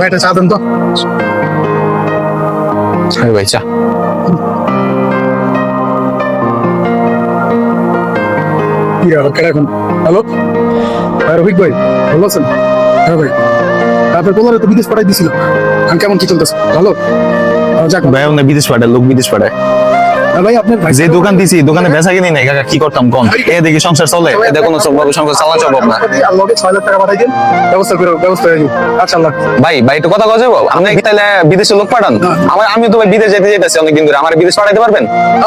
ভাই একটা চা দেন তো। ভাই চা। কি আর এখন? হ্যালো ভাই, রফিক ভাই ভালো আছেন? হ্যাঁ ভাই, আপনার পোলারে তো বিদেশ পাঠাই দিছিল, এখন কেমন কি চলতেছে? ভালো? যাক ভাই আমরা বিদেশ পাঠায়, লোক বিদেশ পাঠায়। ভাই, আপনার ভাই যে দোকান দিছি দোকানে বেচা কিনি নাই কাকা, কি করতাম কোন? এ দেখি সংসার চলে, এ দেখো সংসার চালা সম্ভব না। আর লগে 6 লাখ টাকা পাঠাই দেন, ব্যবস্থা হয়ে যাবে। আচ্ছা আল্লাহ। ভাই ভাই একটু কথা কয়ে যাবো, আপনি কি তাহলে বিদেশে লোক পাঠান? আমি তো ভাই বিদেশ যেতে যেতেছি অনেকদিন ধরে, আমার বিদেশ পাঠাইতে পারবেন?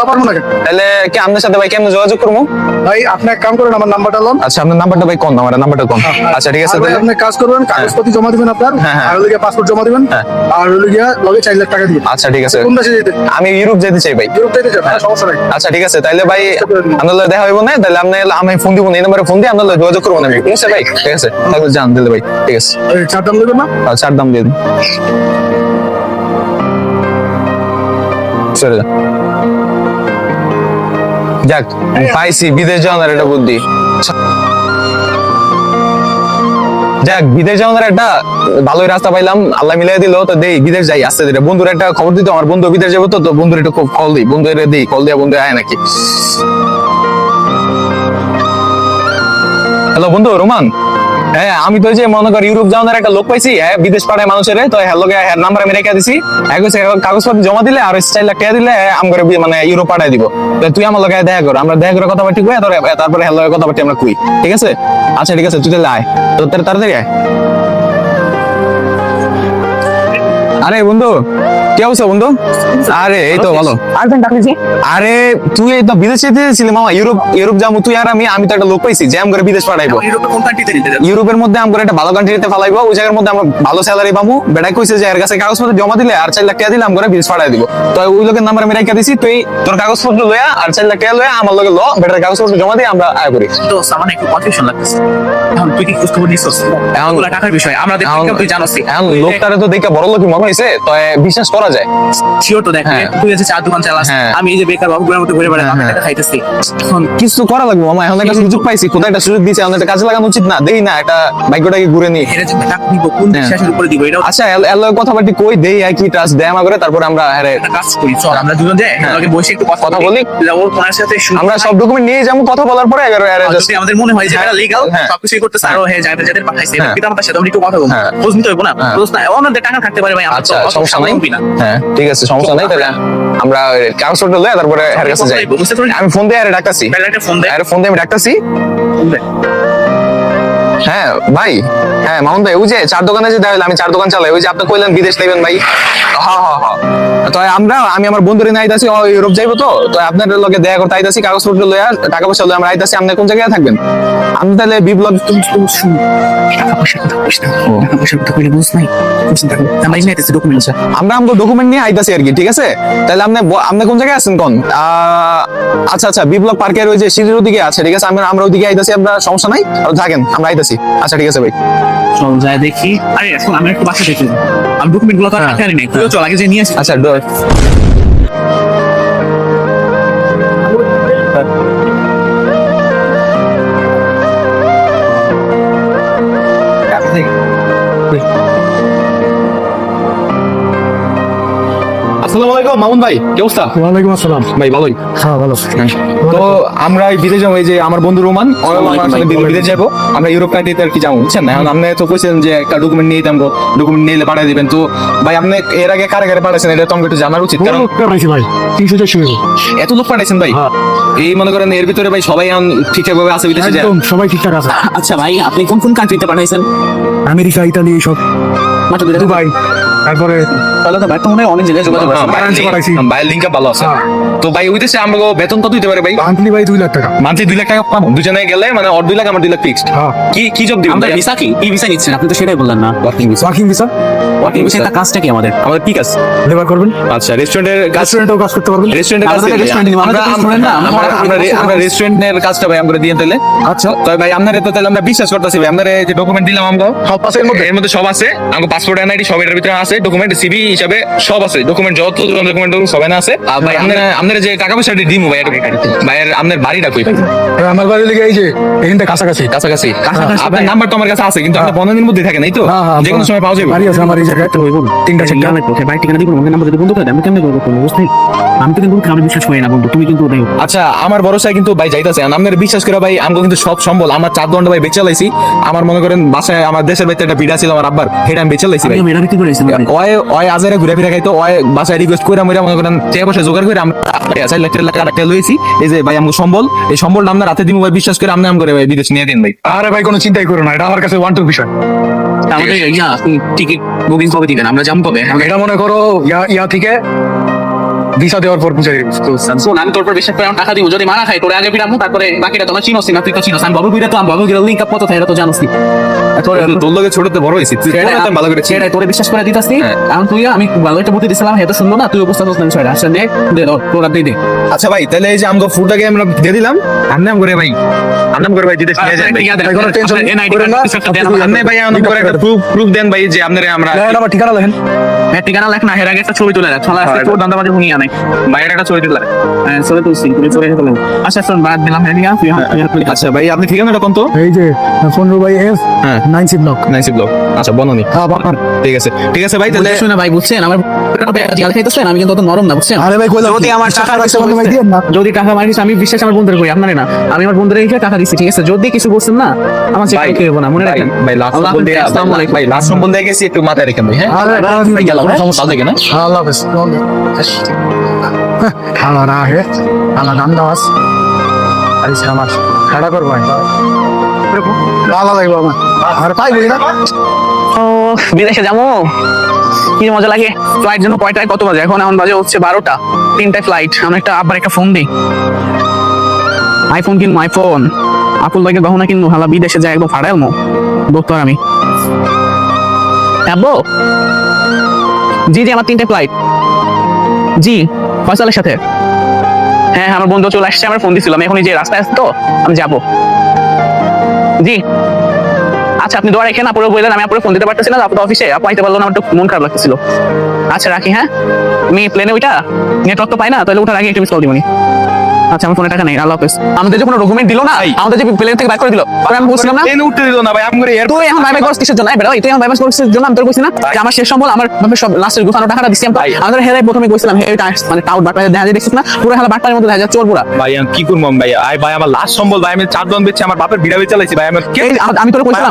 পারবো না কেন? তাহলে কি আপনার সাথে ভাই কেমন যোগাযোগ করবো? ভাই আপনি এক কাম করেন, আমার নাম্বারটা লন। আচ্ছা আপনার নাম্বারটা ভাই কোন? আমার নাম্বারটা কোন? আচ্ছা ঠিক আছে আর ভাই, তাহলে। আপনি কাজ করবেন, কাগজপত্র জমা দিবেন আপনার, হ্যাঁ, হ্যাঁ। আর লগে পাসপোর্ট জমা দিবেন, হ্যাঁ। আর লগে লগে 4 লাখ টাকা দিবেন। আচ্ছা ঠিক আছে, কোন দেশে যেতে? আমি ইউরোপ যেতে চাই ভাই। ইউরোপ যেতে চান? সমস্যা নাই। আচ্ছা ঠিক আছে তাহলে ভাই আপনার লগে দেখা হইব না, তাহলে আমি ফোন দিব না, এই নম্বরে ফোন দিয়ে আপনার লগে যোগাযোগ করবো না আমি। ঠিক আছে ভাই, ঠিক আছে তাহলে যান দিলে ভাই। ঠিক আছে, চার দাম দেবেন না? চার দাম দিয়ে দিন। চলে যান। যাক পাইছি বিদেশ যাওয়ার একটা বুদ্ধি। যাক বিদেশ যাওয়ার একটা ভালোই রাস্তা পাইলাম, আল্লাহ মিলাই দিল। তো দেই বিদেশ যাই আস্তে ধীরে। বন্ধুর একটা খবর দিত, আমার বন্ধু বিদেশ যাবো, তো বন্ধুর একটু কল দিই, বন্ধু দিই কল দিয়া, বন্ধু আয় নাকি। হ্যালো বন্ধু রোমান, হ্যাঁ আমি তো যে মনে কর ইউরোপ যাওয়ার একটা লোক পাইছি, হ্যাঁ বিদেশ পাঠায় মানুষের, তো হ্যাঁ লোকে হ্যাঁ নাম্বার আমি রেখে দিছি, কাগজপত্র জমা দিলে আর 4 লাখ টাকা দিলে আমার মানে ইউরোপ পাঠাই দিব। তো তুই আমার লোকে দেখা কর, আমরা দেখা করে কথা ঠিক হয়ে তারপরে হ্যাঁ লোকের কথা আমরা কুই। ঠিক আছে? আচ্ছা ঠিক আছে তুই তাহলে আয়, তো তাড়াতাড়ি আয়। আরে বন্ধু কি অবস্থা বন্ধু? আরে এই তো ভালো। আরে তুই এই তো বিদেশে যেতেছিলি মামা, ইউরোপ যাবো তুই আর আমি তো একটা লোক পাইছি যে করে বিদেশ পাঠাইবো। ইউরোপের মধ্যে আমরা একটা ভালো কান্ট্রিতে ফালাইবো, ওই জায়গার মধ্যে আমরা ভালো স্যালারি পাবো। বেটাই কইছে যে এর কাছে কাগজপত্র জমা দিলে আর 4 লাখ টাকা দিলে আমরা বিদেশ পাঠাই দিব। তো ওই লোকের নাম্বার আমি রেখে দিছি, তুই তোর কাগজপত্র লয়া আর 4 লাখ টাকা লয়া আমার লগে ল, বেটার কাগজপত্র জমা দিয়ে আমরা আয় করি। তো সামান্য একটু কনফিউশন লাগতেছে। এখন তুই কি খোঁজ খবর নিছিস? এখন টাকার বিষয় আমরা তুই জানোসই। এখন লোকটারে তো দেখে বড় লোকই মনে হইছে, তো বিশ্বাস করা যায়। শিওর তো দেখ, হ্যাঁ। তুই যে চার দোকান চালাস, হ্যাঁ। আমি এই যে বেকার বাবুগুলোর মতো ঘুরে বেড়াই, হ্যাঁ, আমি হ্যাঁ। টাকা খাইতেছি। এখন কিছু করা লাগবে মামা, এখন একটা সুযোগ পাইছি, কোথায় একটা সুযোগ দিয়েছে, আমাদের কাজে লাগানো উচিত না? দেই না একটা ভাগ্যটাকে ঘুরে নি। হেরে যে টাকা নিব কোন হ্যাঁ। বিশ্বাসের উপরে দিব, এটাও আচ্ছা এলো কথাবার্তি কই দেই আর কি ট্রাস্ট দেয় আমাকে, তারপরে আমরা একটা কাজ করি। চল আমরা দুজন যাই, লগে বসে একটু কথা বলি। ওর ওনার সাথে আমরা সব ডকুমেন্ট নিয়ে যাবো, কথা বলার পরে যদি আমাদের মনে হয় যে এটা লিগ্যাল, হ্যাঁ। সবকিছুই করতেছে, আরো হ্যাঁ যাদের পাঠাইছে হ্যাঁ। পিতামাতার সাথে আমরা একটু কথা বলবো, হ্যাঁ। খোঁজ নিতে হইব না? হ্যাঁ। খোঁজ না ওনাদের টাকা থাকতে পারে ভাই, আমরা আচ্ছা সমস্যা নাই। না। হ্যাঁ ঠিক আছে সমস্যা নাই, তাহলে আমরা কাগজপত্র লয়ে তারপরে এর কাছে যাই। বুঝতে পারলি? আমি ফোন দিয়ে আরে ডাকতাছি, তাহলে একটা ফোন দে। আরে ফোন দিয়ে আমি ডাকতাছি। হ্যাঁ ভাই, হ্যাঁ মামুন ভাই, ওই যে চার দোকানে যে দেখাইলে, আমি চার দোকান চালাই, ওই যে আপনি কইলেন বিদেশ নেবেন ভাই। হ্যাঁ হ্যাঁ হ্যাঁ, তো আমি আমার বন্ধুরে নিয়ে আইতাছি, ইউরোপ যাইবো, তো আপনার লগে দেখা করতে আইতাছি, কাগজপত্র লইয়া টাকা পয়সা লইয়া আমরা আইতাছি। আপনি কোন জায়গায় থাকবেন? আপনি তাহলে বিপ্লব টাকা পয়সা কথা কইস না, টাকা পয়সা কথা কইলে বুঝ নাই, চিন্তা কর আমরা এই নাইতেছি ডকুমেন্ট আছে, আমরা আমাদের ডকুমেন্ট নিয়ে আইতাছি আর কি। ঠিক আছে তাহলে আপনি কোন জায়গায় আছেন কোন? আচ্ছা আচ্ছা বিপ্লব পার্কের ওই যে সিঁড়ির ওদিকে আছে। ঠিক আছে আমরা ওদিকে আইতাছি, আমরা সমস্যা নাই, আর থাকেন আমরা আইতাছি। আচ্ছা ঠিক আছে ভাই। চল যাই দেখি। আরে এখন আমি একটু বাসা দেখি, আমি ডকুমেন্ট গুলো তো আর হাতে আনি নাই, তুইও চল আগে যে নিয়ে আসি। আচ্ছা আসসালামু আলাইকুম মামুন ভাই, কি অবস্থা? ওয়ালাইকুম আসসালাম। ভাই ভালোই। হ্যাঁ ভালো। তো আমরা এই বিদেশ যাবো, এই যে আমার বন্ধু রোমান, আমার সাথে বিদেশ যাবো, আমরা ইউরোপ কান্ট্রিতে আর কি যাবো, বুঝছেন? এখন আপনি তো কইছেন যে একটা ডকুমেন্ট নিয়ে যাবো, ডকুমেন্ট নিয়ে পাঠিয়ে দিবেন। তো ভাই আপনি এর আগে কারে কারে পাঠাইছেন এটা তো আমাকে একটু জানার উচিত, কারণ ভাই 300 এত লোক পাঠাইছেন ভাই। এই মনে করেন এর ভিতরে ভাই সবাই এখন ঠিকঠাক ভাবে আছে বিদেশে যায়? একদম সবাই ঠিকঠাক আছে। আচ্ছা ভাই আপনি কোন কোন কান্ট্রিতে পাঠাইছেন? আমেরিকা, ইতালি, সব, মাত্র দুবাই, তারপরে তাহলে তো ভাই তো মনে হয় অনেক জায়গায় যোগাযোগ আছে। ভাইয়ের লিঙ্কটা ভালো আছে। হ্যাঁ। তো ভাই ওই দেশে আমাকে বেতন কত দিতে পারে ভাই? মান্থলি ভাই 2 লাখ টাকা। মান্থলি 2 লাখ টাকা পাবো দুজনে গেলে, মানে ওর 2 লাখ আমার 2 লাখ ফিক্সড। হ্যাঁ। কি জব দিবেন আমাদের ভাই? ভিসা কি ভিসা নিচ্ছেন আপনি? তো সেটাই বললেন না। Working visa. Working visa, working visa একটা কাজটা কি আমাদের? আমাদের কি কাজ? লেবার করবেন, আচ্ছা রেস্টুরেন্টের কাজ। রেস্টুরেন্টেও কাজ করতে পারবেন। রেস্টুরেন্টের কাজ আমাদের restaurant নিবো, আমরা তো restaurant না, আমরা রেস্টুরেন্টের কাজটা ভাই আমরা দিয়ে তাহলে। আচ্ছা তো ভাই আপনারে তো তাহলে আমরা বিশ্বাস করতেছি ভাই, আপনারে যে ডকুমেন্ট দিলাম আমরা সব আছে এর মধ্যে সব আছে, আমার পাসপোর্ট এনআইডি সব এর ভিতরে আছে, ডকুমেন্ট সিভি হিসাবে সব আছে, ডকুমেন্ট যত ডকুমেন্ট সব এনে আছে। আর ভাই আপনার যে টাকা পয়সা দিমু ভাই, ভাইয়ের আপনার বাড়িটা কই? আমার বাড়ি লেগে এই যে এখানটা কাছাকাছি। কাছাকাছি। আপনার নাম্বার তো আমার কাছে আছে, কিন্তু আপনার 15 দিনের মধ্যে থাকে নাই তো? হ্যাঁ, হ্যাঁ, যে কোনো সময় পাওয়া যাবে। বাড়ি আছে আমার এই জায়গায় তো হইব না। তিনটা চারটা। আমি তোকে বাইক ঠিকানা দিব না, নাম্বার যদি বন্ধু করে আমি কেমনে করবো কোনো বুঝতে? আমি তো কিন্তু আমি বিশ্বাস করি না বন্ধু, তুমি কিন্তু ওটাই আচ্ছা আমার ভরসায় কিন্তু ভাই যাইতাছে, আপনার বিশ্বাস করে ভাই আমাকে কিন্তু সব সম্বল আমার 4 দণ্ড ভাই বেচে লাইছি। আমার মনে করেন বাসায় আমার দেশের বাড়িতে একটা বিড়া ছিল আমার আব্বার, সেটা আমি বেচে লাইছি ভাই। আমি এটা বিক্রি করেছি ওই ওই আজারে ঘুরে ফিরে খাইতো, ওই বাসায় রিকোয়েস্ট করে মরে মনে করেন টাকা পয়সা জোগাড় করে আমরা 4 লাখ টাকা লইছি। এই যে ভাই আমাকে সম্বল, এই সম্বলটা আপনার রাতে দিন ভাই বিশ্বাস করে আপনি আম করে ভাই বিদেশ নিয়ে দিন ভাই। আরে ভাই কোনো চিন্তাই করো না, এটা আমার কাছে ওয়ান টু বিষয়। আমাদের টিকিট বুকিং কবে দিবেন, আমরা যাবো কবে? এটা মনে করো ইয়া থেকে ভিসা দেওয়ার পর বুঝাই দিব। শোন, আমি তোর উপর বিশ্বাস করে টাকা দিব, যদি মারা খাই তোর আগে ফিরামু, তারপরে বাকিটা তোমার চিনোস না, তুই তো চিনোস। আমি বাবু ফিরে তো আমি বাবু ফিরে লিঙ্ক আপ কত থাকে এটা তো জানোস। তোর লগে ছোটতে বড় হয়েছি, তুই ভালো করে সেটাই তোরে বিশ্বাস করে দিতাছি। এখন তুই আমি ভালো একটা বুদ্ধি দিছিলাম, এটা শুনলো না, তুই অবস্থা তো ছয়টা আসলে দে তোরা দিয়ে দে। আচ্ছা ভাই তাহলে এই যে আমগো ফুডটাকে আমরা দিয়ে দিলাম, আন্নাম করে ভাই, আন্নাম করে ভাই বিদেশ নিয়ে যান ভাই। কোনো টেনশন করেন না। আপনি ভাই আন্নাম করে একটা প্রুফ দেন ভাই যে আপনারে আমরা লেখেন, আমার ঠিকানা লেখেন। ঠিকানা লেখ না, এর আগে একটা ছবি তুলে রাখ, ছলা আজকে তোর দান্দাবাজি হুনিয়া নাই। বাইরে একটা ছবি দিলাম। হ্যাঁ ছবি তুলছি, তুমি ছবি তুলে। আচ্ছা শোন, বাদ দিলাম হ্যাঁ তুই আচ্ছা ভাই আপনি ঠিকানাটা কোন তো? এই যে 15 বাই F হ্যাঁ 9 ব্লক। নাইসি ব্লগ। আচ্ছা বননি। হ্যাঁ বাপার। ঠিক আছে ভাই তাহলে শুনে ভাই বুঝছেন, আমার জিয়াল খাইতেছেন, আমি কিন্তু অত নরম না বুঝছেন। আরে ভাই কইলাম যদি আমার টাকা রাখছে বন্ধু ভাই দিয়েন না। যদি টাকা মারিস আমি বিশ্বাস আমার বন্ধুদের করি, আপনারে না। আমি আমার বন্ধুদের রেখে টাকা দিচ্ছি, ঠিক আছে? যদি কিছু করছেন না আমার চেক করতে হবে না, মনে রাখেন। ভাই লাস্ট আল্লাহ সম্বল দিয়ে হাফেজ, আসসালামু আলাইকুম। ভাই লাস্ট সম্বল দিয়ে গেছি একটু মাথায় রেখেন ভাই। হ্যাঁ আরে ভাই গেল না সমস্যা দেখে না। আল্লাহ হাফেজ। আল্লাহ না হে আল্লাহ নাম দাওয়াস। আরে আমার খাড়া কর ভাই। ভালো লাগলো আমার। আর পাই বলি না। ও বিদেশে যাবো, কি মজা লাগে। ফ্লাইট জন্য কয়টায় কত বাজে? এখন বাজে হচ্ছে 12টা, 3টায় ফ্লাইট। আমি আবার একটা ফোন দিই, আইফোন কিনবো, আইফোন। আপুল ভাইকে গহনা কিনবো, হালা বিদেশে যায় একদম ফাড়াই মো দোক্তর আমি। আব্বু জি আমার 3টায় ফ্লাইট। জি ফয়সালের সাথে। হ্যাঁ আমার বন্ধু চলে আসছে, আমার ফোন দিছিল। আমি এখন এই যে রাস্তায় আছি তো, আমি যাবো। জি আচ্ছা আপনি দোয়া রেখেন, আপুরে বললেন। আমি আপুরে ফোন দিতে পারতেছি না, আপু অফিসে, আপু আইতে পারলো না, আমার একটু মন খারাপ লাগতেছিল। আচ্ছা রাখি, হ্যাঁ আমি প্লেনে ওইটা নেটওয়ার্ক তো পাই না, তাহলে ওঠার আগে একটু মিস কল দিবনি। আচ্ছা আমার ফোনে টাকা নেই, আল্লাহ হাফেজ। আমাদের যে কোনো ডকুমেন্ট দিল না, আমাদের যে প্লেন থেকে বাইক করে দিল, আমি বলছিলাম না প্লেন উঠতে দিল না ভাই আম করে এয়ার। তুই এখন বাইক করছিস কিসের জন্য? বেটা তুই এখন বাইক করছিস জন্য আমি তোর কইছি না যে আমার শেষ সম্বল, আমার সব লাস্টের গুছানো টাকাটা দিছি আমি। আমাদের হেরাই প্রথমে কইছিলাম হে এটা মানে টাউট বাটপার দেখা যায়, দেখছিস না? পুরো হেলা বাটপারের মধ্যে দেখা যায়, চোর পুরা। ভাই আমি কি করব ভাই? ভাই আমার লাস্ট সম্বল ভাই, আমি 4 জন বেচছি, আমার বাপের বিড়া বেচে লাইছি ভাই। আমি তোর কইছিলাম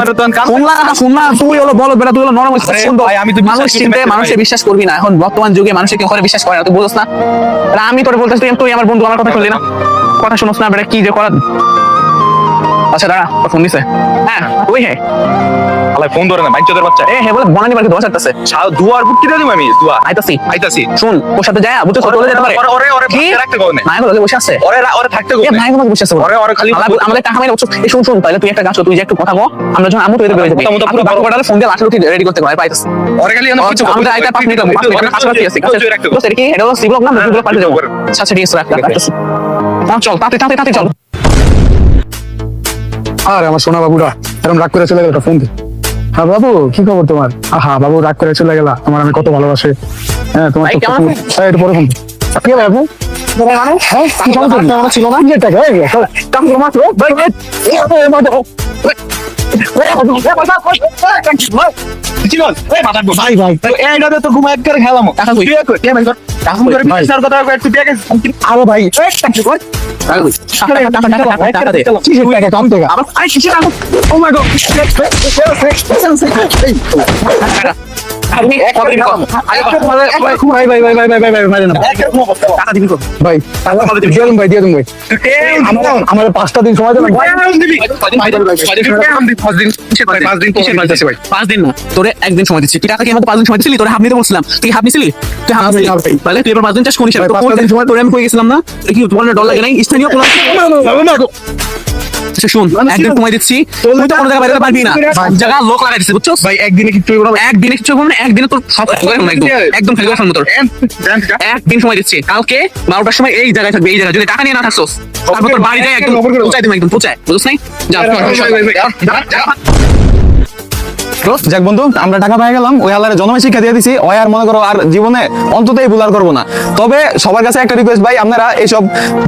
শুনলা তুই হলো বলো বেটা, তুই হলো নরম সুন্দর। ভাই, আমি তো মানুষ বিশ্বাস চিনতে করি না, মানুষের ভাই। বিশ্বাস করবি না, এখন বর্তমান যুগে মানুষের কেউ করে বিশ্বাস করে না, তুই বুঝছ না? আর আমি তোর বলতেছি তুই আমার বন্ধু, আমার কথা শুনলি না? কথা শুনোস না বেটা, কি যে করার। আচ্ছা দাঁড়া, তোর ফোন দিছে। হ্যাঁ ওই হ্যাঁ আলাই ফোন ধরে না বাইচোদের বাচ্চা। এ হ্যাঁ বলে বনানি বাড়ি দোয়া চাইতেছে। দুয়ার বুক কিনে দিব আমি দুয়া। আইতাছি আইতাছি। শুন, ওর সাথে যায় বুঝছো, চলে যেতে পারে। ওরে কি? রাখতে কোনে? নায়ক লগে বসে আছে। ওরে থাকতে এ কোনে? নায়ক লগে বসে আছে। ওরে খালি আমাদের টাকা মাইরে এই শুন তাহলে তুই একটা কাজ কর, তুই যে একটু কথা কও, আমরা যখন আমু তৈরি করে যাবি, মোটামুটি পুরো বাকি কটালে ফোন দিয়ে লাঠি লুটি রেডি করতে কয় পাইতাছ। ওরে খালি আমাদের আইটা 5 মিনিট লাগবে, 5 মিনিট কাছাকাছি আছে। তো সেটা কি এটা হলো সি ব্লক না, বি ব্লক পাল্টে যাবো। আচ্ছা ঠিক আছে, রাখতেছি। চল তাতে চল। আরে আমার সোনা বাবুরা এরকম রাগ করে চলে গেল, একটা ফোন দি। হ্যাঁ বাবু কি খবর তোমার? আহা বাবু রাগ করে চলে গেলা, তোমার আমি কত ভালোবাসি। হ্যাঁ তোমার ভাই, তো কেমন আছেন? হ্যাঁ একটু পরে ফোন দি। কি হবে বাবু? হ্যাঁ কি সমস্যা ছিল না? যে টাকা এই কাম করো মাত্র ভাই এই মাত্র ভাই ভাই এইটাতে তো ঘুমায় করে খেলাম। টাকা কই? কাম করে ভাই। বিচার কথা একটু দেখে আরে ভাই টাকা দে। কিসের টাকা কম টাকা আবার আরে কিসের টাকা? ও মাই গড আপনি কত দিন কম? ভাই ভাই ভাই ভাই ভাই ভাই ভাই ভাই না টাকা দিবি কত? ভাই দিয়ে দিন ভাই দিয়ে দিন ভাই আমার 5টা দিন সময় দেন ভাই। 5 দিন না, তোরে একদিন সময় দিচ্ছি। তুই টাকা কি আমাকে 5 দিন সময় দিছিলি? তোরে হাফ নিতে বলছিলাম, তুই হাফ নিছিলি? তুই হাফ নিছিলি? না ভাই। তাহলে তুই এবার 5 দিন চাষ করিস। ভাই, 5 দিন সময় তোরে আমি কই গেছিলাম না? তুই কি তোমার ডর লাগে নাই? স্থানীয় কোনো আচ্ছা শুন, একদিন সময় দিচ্ছি, তুই তো কোনো জায়গায় বাইরে যেতে পারবি না। সব জায়গা লোক লাগাই দিছিস, বুঝছস? ভাই একদিনে কিছু হইব না একদিনে কিছু হবে না, একদিনে তোর সব একদম খালি কথা তোর। একদিন সময় দিচ্ছি, কালকে 12টার সময় এই জায়গায় থাকবে, এই জায়গায়। যদি টাকা নিয়ে না থাকছোস তারপর তোর বাড়ি যায় একদম পৌঁছাই দিবি, একদম পৌঁছায়, বুঝছ নাই? যা যাক বন্ধু, আমরা টাকা পেয়ে গেলাম, ওই হালারে জন্মে শিক্ষা দিয়ে দিছি, ওই আর মনে করো আর জীবনে অন্তত এই ভুল আর করবো না। তবে সবার কাছে একটা রিকোয়েস্ট ভাই, আপনারা এইসব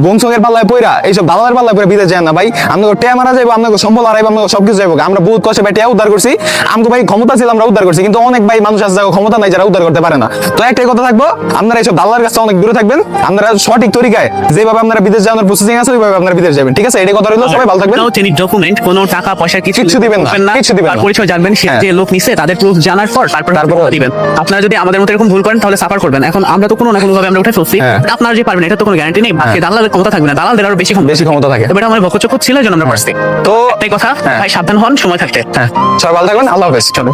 বংশের পাল্লায় পইরা, এইসব দালালের পাল্লায় পইরা বিদেশ যান না ভাই। আপনাকে টেয়া মারা যাইবো, আপনাকে সম্বল হারাইবো, আপনাকে সবকিছু যাইবো। আমরা বহুত কষ্টে ভাই টেয়া উদ্ধার করছি, আমাকে ভাই ক্ষমতা ছিল আমরা উদ্ধার করছি, কিন্তু অনেক ভাই মানুষ আছে যারা ক্ষমতা নাই, যারা উদ্ধার করতে পারে না। তো একটাই কথা থাকবো, আপনারা এইসব দালালের কাছে অনেক দূরে থাকবেন, আপনারা সঠিক তরিকায় যেভাবে আপনারা বিদেশ যাওয়ার প্রসেসিং আছে ওইভাবে আপনারা বিদেশ যাবেন, ঠিক আছে? এটাই কথা রইলো, সবাই ভালো থাকবেন। ডকুমেন্ট, কোনো টাকা পয়সা কিচ্ছু দিবেন না, কিচ্ছু দিবেন আর না। পরিচয় জানবেন, সে হ্যাঁ। যে লোক নিছে তাদের প্রুফ জানার পর তারপর দিবেন। আপনারা যদি আমাদের মতো এরকম ভুল করেন তাহলে সাফার করবেন। এখন আমরা তো কোনো না কোনো ভাবে আমরা উঠে ফেলছি, হ্যাঁ। আপনারা যে পারবেন এটা তো কোনো গ্যারান্টি নেই। বাকি দালালের ক্ষমতা থাকবে না, দালালদের আরো বেশি ক্ষমতা থাকে। তবে এটা আমার ভক্ষচক্ষ ছিল, এই জন্য আমরা পারছি। তো একটাই কথা, হ্যাঁ। ভাই সাবধান হন সময় থাকতে। হ্যাঁ, সবাই ভালো থাকবেন, আল্লাহ হাফেজ। চলো।